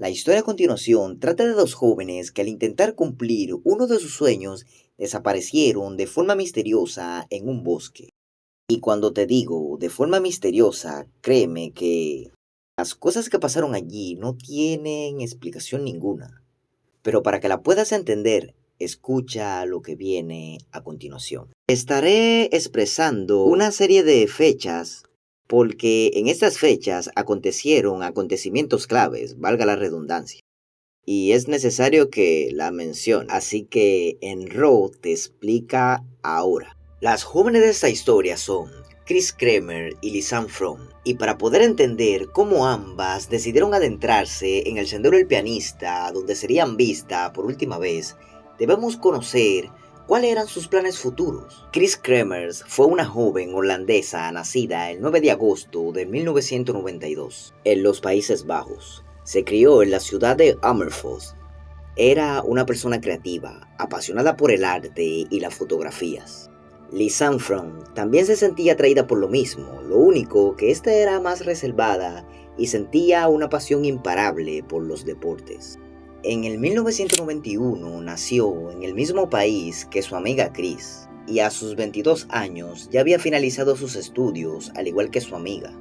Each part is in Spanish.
La historia a continuación trata de dos jóvenes que al intentar cumplir uno de sus sueños desaparecieron de forma misteriosa en un bosque. Y cuando te digo de forma misteriosa, créeme que las cosas que pasaron allí no tienen explicación ninguna. Pero para que la puedas entender, escucha lo que viene a continuación. Estaré expresando una serie de fechas porque en estas fechas acontecieron acontecimientos claves, valga la redundancia. Y es necesario que la mencione, así que Enro te explica ahora. Las jóvenes de esta historia son Chris Kremer y Lisanne Fromm, y para poder entender cómo ambas decidieron adentrarse en el sendero del pianista donde serían vistas por última vez, debemos conocer cuáles eran sus planes futuros. Chris Kremer fue una joven holandesa nacida el 9 de agosto de 1992 en los Países Bajos. Se crió en la ciudad de Amersfoort. Era una persona creativa, apasionada por el arte y las fotografías. Lisanne Fromm también se sentía atraída por lo mismo, lo único que esta era más reservada y sentía una pasión imparable por los deportes. En el 1991 nació en el mismo país que su amiga Chris, y a sus 22 años ya había finalizado sus estudios al igual que su amiga,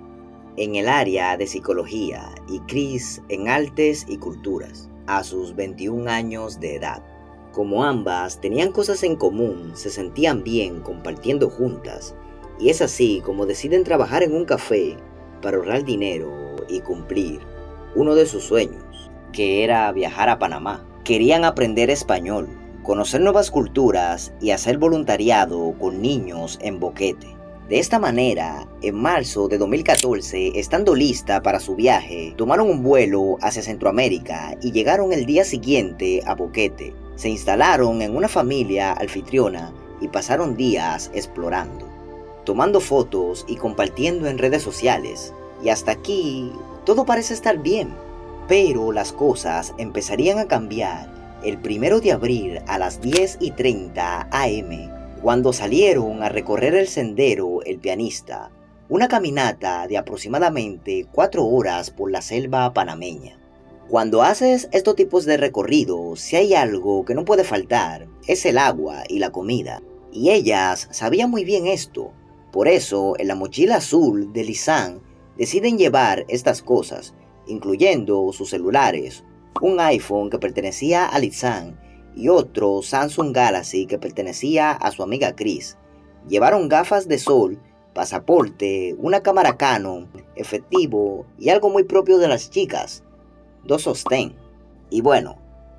en el área de psicología, y Chris en artes y culturas, a sus 21 años de edad. Como ambas tenían cosas en común, se sentían bien compartiendo juntas, y es así como deciden trabajar en un café para ahorrar dinero y cumplir uno de sus sueños, que era viajar a Panamá. Querían aprender español, conocer nuevas culturas y hacer voluntariado con niños en Boquete. De esta manera, en marzo de 2014, estando lista para su viaje, tomaron un vuelo hacia Centroamérica y llegaron el día siguiente a Boquete. Se instalaron en una familia anfitriona y pasaron días explorando, tomando fotos y compartiendo en redes sociales. Y hasta aquí, todo parece estar bien. Pero las cosas empezarían a cambiar el 1 de abril a las 10:30 am, cuando salieron a recorrer el sendero El Pianista, una caminata de aproximadamente 4 horas por la selva panameña. Cuando haces estos tipos de recorridos, si hay algo que no puede faltar, es el agua y la comida. Y ellas sabían muy bien esto. Por eso, en la mochila azul de Lisanne deciden llevar estas cosas, incluyendo sus celulares, un iPhone que pertenecía a Lisanne y otro Samsung Galaxy que pertenecía a su amiga Chris. Llevaron gafas de sol, pasaporte, una cámara Canon, efectivo y algo muy propio de las chicas, 2 sostén. Y bueno,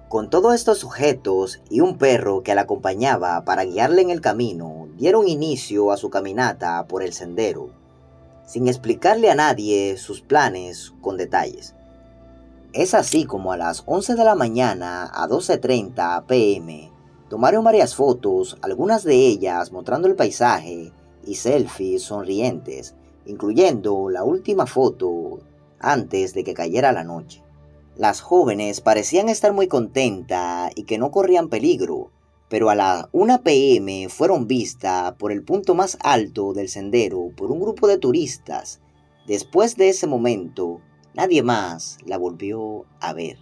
con todos estos sujetos y un perro que la acompañaba para guiarle en el camino, dieron inicio a su caminata por el sendero, sin explicarle a nadie sus planes con detalles. Es así como a las 11 de la mañana a 12:30 pm tomaron varias fotos, algunas de ellas mostrando el paisaje y selfies sonrientes, incluyendo la última foto antes de que cayera la noche. Las jóvenes parecían estar muy contentas y que no corrían peligro, pero a las 1 p.m. fueron vistas por el punto más alto del sendero por un grupo de turistas. Después de ese momento, nadie más la volvió a ver.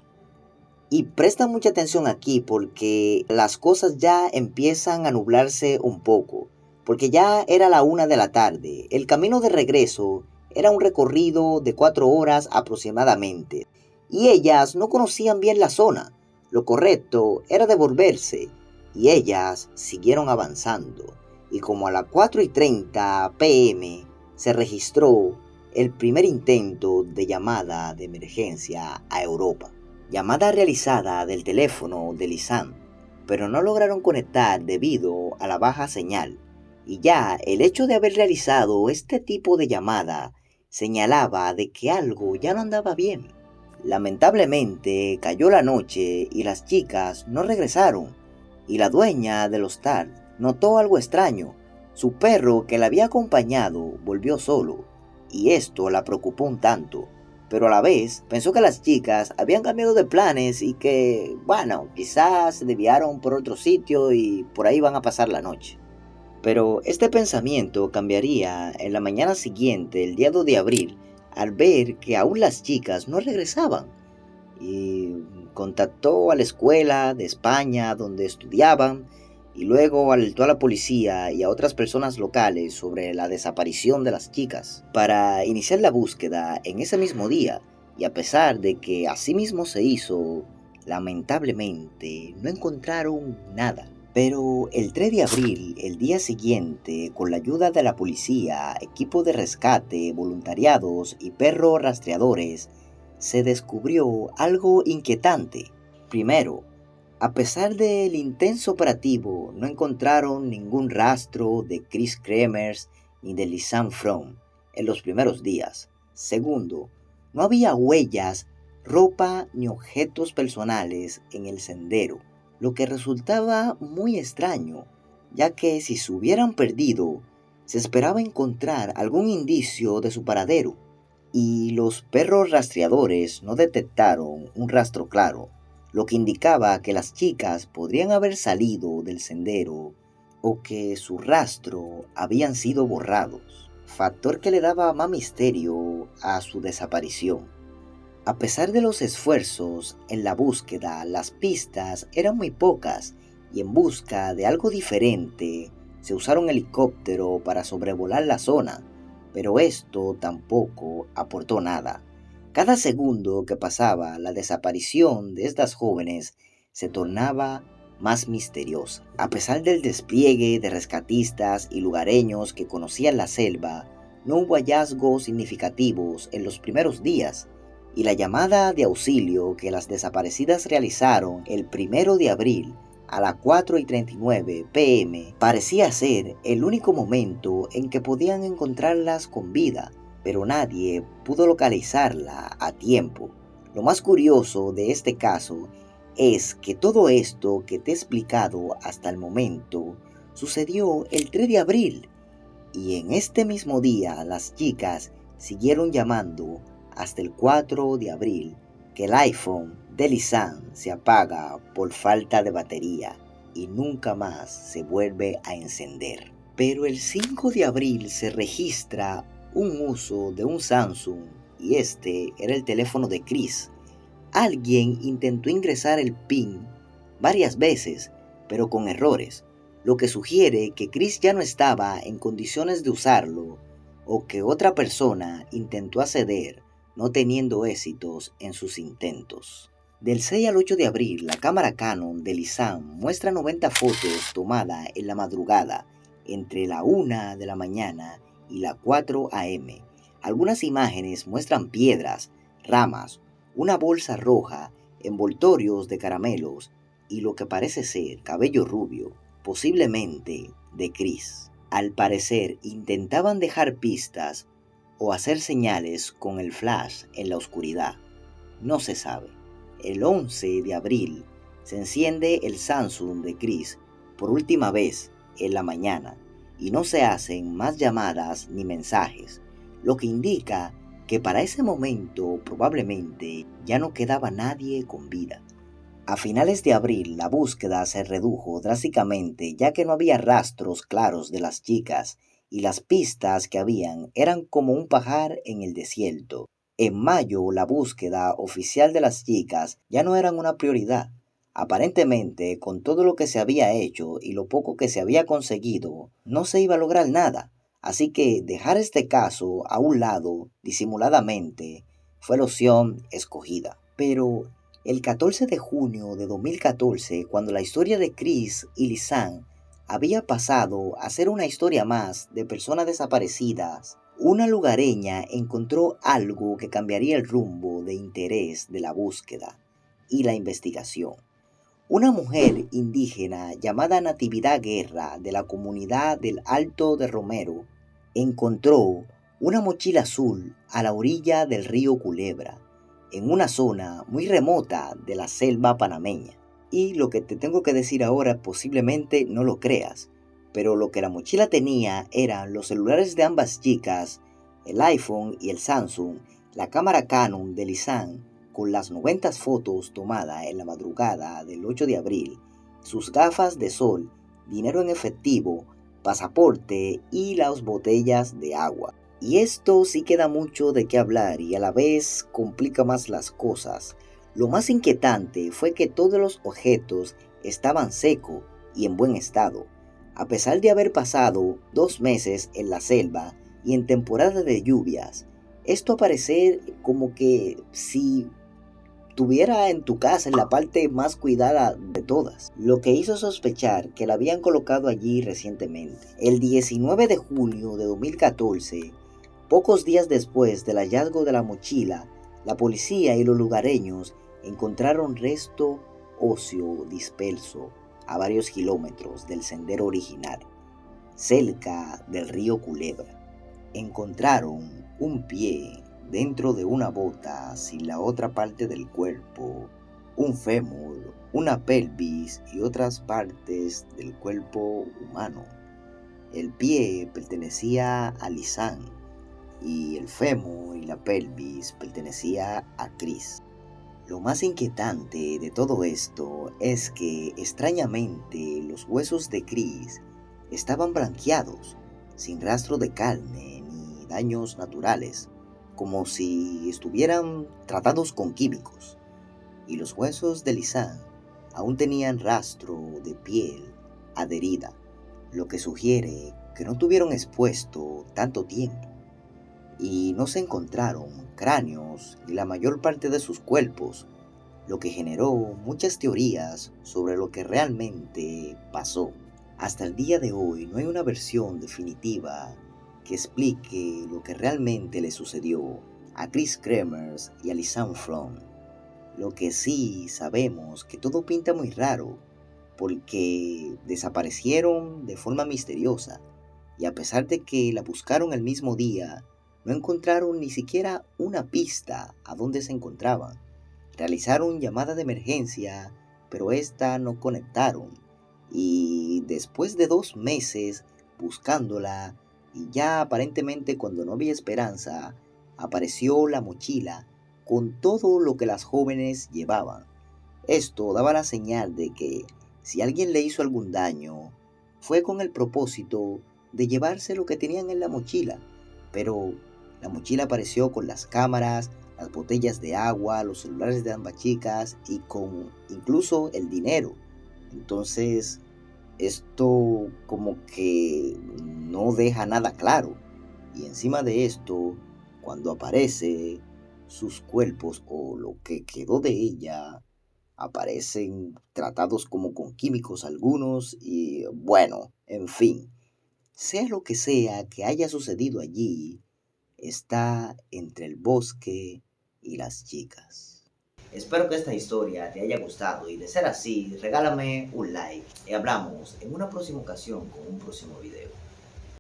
Y presta mucha atención aquí porque las cosas ya empiezan a nublarse un poco, porque ya era la 1 de la tarde. El camino de regreso era un recorrido de 4 horas aproximadamente, y ellas no conocían bien la zona. Lo correcto era devolverse, y ellas siguieron avanzando, y como a las 4:30 pm se registró el primer intento de llamada de emergencia a Europa. Llamada realizada del teléfono de Lisanne, pero no lograron conectar debido a la baja señal, y ya el hecho de haber realizado este tipo de llamada señalaba de que algo ya no andaba bien. Lamentablemente cayó la noche y las chicas no regresaron, y la dueña del hostal notó algo extraño. Su perro que la había acompañado volvió solo, y esto la preocupó un tanto, pero a la vez pensó que las chicas habían cambiado de planes y que, bueno, quizás se desviaron por otro sitio y por ahí van a pasar la noche. Pero este pensamiento cambiaría en la mañana siguiente, el día 2 de abril, al ver que aún las chicas no regresaban. Y contactó a la escuela de España donde estudiaban y luego alertó a la policía y a otras personas locales sobre la desaparición de las chicas para iniciar la búsqueda en ese mismo día. Y a pesar de que así mismo se hizo, lamentablemente no encontraron nada. Pero el 3 de abril, el día siguiente, con la ayuda de la policía, equipo de rescate, voluntariados y perros rastreadores, se descubrió algo inquietante. Primero, a pesar del intenso operativo, no encontraron ningún rastro de Chris Kremers ni de Lisanne Fromm en los primeros días. Segundo, no había huellas, ropa ni objetos personales en el sendero, lo que resultaba muy extraño, ya que si se hubieran perdido, se esperaba encontrar algún indicio de su paradero, y los perros rastreadores no detectaron un rastro claro, lo que indicaba que las chicas podrían haber salido del sendero o que su rastro habían sido borrados, factor que le daba más misterio a su desaparición. A pesar de los esfuerzos en la búsqueda, las pistas eran muy pocas y en busca de algo diferente se usaron helicópteros para sobrevolar la zona, pero esto tampoco aportó nada. Cada segundo que pasaba, la desaparición de estas jóvenes se tornaba más misteriosa. A pesar del despliegue de rescatistas y lugareños que conocían la selva, no hubo hallazgos significativos en los primeros días, y la llamada de auxilio que las desaparecidas realizaron el 1 de abril a las 4:39 p.m. parecía ser el único momento en que podían encontrarlas con vida, pero nadie pudo localizarla a tiempo. Lo más curioso de este caso es que todo esto que te he explicado hasta el momento sucedió el 3 de abril, y en este mismo día las chicas siguieron llamando hasta el 4 de abril, que el iPhone de Lisanne se apaga por falta de batería y nunca más se vuelve a encender. Pero el 5 de abril se registra un uso de un Samsung y este era el teléfono de Chris. Alguien intentó ingresar el PIN varias veces, pero con errores, lo que sugiere que Chris ya no estaba en condiciones de usarlo o que otra persona intentó acceder, no teniendo éxitos en sus intentos. Del 6 al 8 de abril, la cámara Canon de Lisanne muestra 90 fotos tomadas en la madrugada, entre la 1 de la mañana y la 4 a.m. Algunas imágenes muestran piedras, ramas, una bolsa roja, envoltorios de caramelos y lo que parece ser cabello rubio, posiblemente de Chris. Al parecer, intentaban dejar pistas o hacer señales con el flash en la oscuridad. No se sabe. El 11 de abril se enciende el Samsung de Chris por última vez en la mañana y no se hacen más llamadas ni mensajes, lo que indica que para ese momento probablemente ya no quedaba nadie con vida. A finales de abril la búsqueda se redujo drásticamente ya que no había rastros claros de las chicas y las pistas que habían eran como un pajar en el desierto. En mayo la búsqueda oficial de las chicas ya no era una prioridad. Aparentemente, con todo lo que se había hecho y lo poco que se había conseguido, no se iba a lograr nada. Así que dejar este caso a un lado disimuladamente fue la opción escogida. Pero el 14 de junio de 2014, cuando la historia de Chris y Lisanne había pasado a ser una historia más de personas desaparecidas, una lugareña encontró algo que cambiaría el rumbo de interés de la búsqueda y la investigación. Una mujer indígena llamada Natividad Guerra de la comunidad del Alto de Romero encontró una mochila azul a la orilla del río Culebra, en una zona muy remota de la selva panameña. Y lo que te tengo que decir ahora posiblemente no lo creas, pero lo que la mochila tenía eran los celulares de ambas chicas, el iPhone y el Samsung, la cámara Canon de Lisanne con las 90 fotos tomadas en la madrugada del 8 de abril, sus gafas de sol, dinero en efectivo, pasaporte y las botellas de agua. Y esto sí queda mucho de qué hablar y a la vez complica más las cosas. Lo más inquietante fue que todos los objetos estaban secos y en buen estado, a pesar de haber pasado 2 meses en la selva y en temporada de lluvias. Esto parece como que si tuviera en tu casa en la parte más cuidada de todas, lo que hizo sospechar que la habían colocado allí recientemente. El 19 de julio de 2014, pocos días después del hallazgo de la mochila, la policía y los lugareños encontraron resto óseo disperso a varios kilómetros del sendero original, cerca del río Culebra. Encontraron un pie dentro de una bota sin la otra parte del cuerpo, un fémur, una pelvis y otras partes del cuerpo humano. El pie pertenecía a Lisanne y el fémur y la pelvis pertenecía a Chris. Lo más inquietante de todo esto es que extrañamente los huesos de Chris estaban blanqueados, sin rastro de carne ni daños naturales, como si estuvieran tratados con químicos. Y los huesos de Lisanne aún tenían rastro de piel adherida, lo que sugiere que no tuvieron expuesto tanto tiempo. Y no se encontraron cráneos ni la mayor parte de sus cuerpos, lo que generó muchas teorías sobre lo que realmente pasó. Hasta el día de hoy no hay una versión definitiva que explique lo que realmente le sucedió a Chris Kremers y a Lisanne Fromm. Lo que sí sabemos que todo pinta muy raro, porque desaparecieron de forma misteriosa y a pesar de que la buscaron el mismo día, no encontraron ni siquiera una pista a dónde se encontraban. Realizaron llamada de emergencia, pero esta no conectaron. Y después de 2 meses buscándola, y ya aparentemente cuando no había esperanza, apareció la mochila con todo lo que las jóvenes llevaban. Esto daba la señal de que si alguien le hizo algún daño, fue con el propósito de llevarse lo que tenían en la mochila. Pero la mochila apareció con las cámaras, las botellas de agua, los celulares de ambas chicas y con incluso el dinero. Entonces, esto como que no deja nada claro. Y encima de esto, cuando aparece sus cuerpos o lo que quedó de ella, aparecen tratados como con químicos algunos y bueno, en fin, sea lo que sea que haya sucedido allí, está entre el bosque y las chicas. Espero que esta historia te haya gustado y de ser así, regálame un like y hablamos en una próxima ocasión con un próximo video.